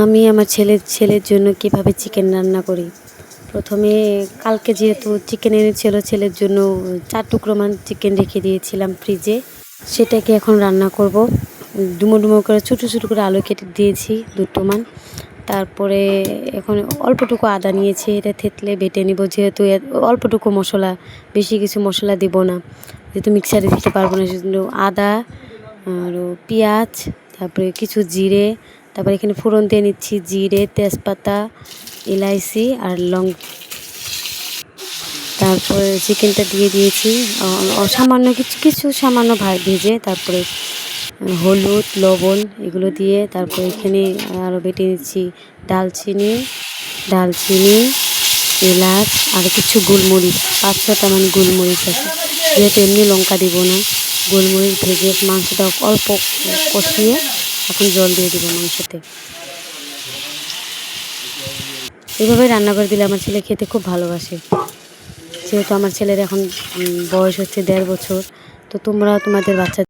আমি আমার ছেলের জন্য কিভাবে চিকেন রান্না করি। প্রথমে কালকে যেহেতু চিকেন এনেছিল, ছেলের জন্য 4 টুকরো চিকেন রেখে দিয়েছিলাম ফ্রিজে। সেটাকে এখন রান্না করব। ডুমো ডুমো করে ছোটো ছোটো করে আলু কেটে দিয়েছি 2 টোমান। তারপরে এখন অল্পটুকু আদা নিয়েছি, এটা থেতলে বেটে নিব। যেহেতু অল্পটুকু মশলা, বেশি কিছু মশলা দিব না, যেহেতু মিক্সারে দিতে পারবো না, সেজন্য আদা আর পেঁয়াজ, তারপরে কিছু জিরে, তারপরে এখানে ফোড়ন দিয়ে নিচ্ছি জিরে, তেজপাতা, এলাইচি আর লং। তারপরে চিকেনটা দিয়ে দিয়েছি সামান্য কিছু সামান্য ভেজে, তারপরে হলুদ, লবণ এগুলো দিয়ে, তারপরে এখানে আরও বেটে নিচ্ছি ডালচিনি, এলাচ আর কিছু গোলমরিচ, 5-6টা গোলমরিচ আছে। যেহেতু এমনি লঙ্কা দিব না, গোলমরিচ ভেজে মাংসটা অল্প কষিয়ে এখন জল দিয়ে দেবো মাংসতে। এভাবে রান্না করে দিলে আমার ছেলে খেতে খুব ভালোবাসে। যেহেতু আমার ছেলের এখন বয়স হচ্ছে 1.5 বছর, তো তোমরাও তোমাদের বাচ্চা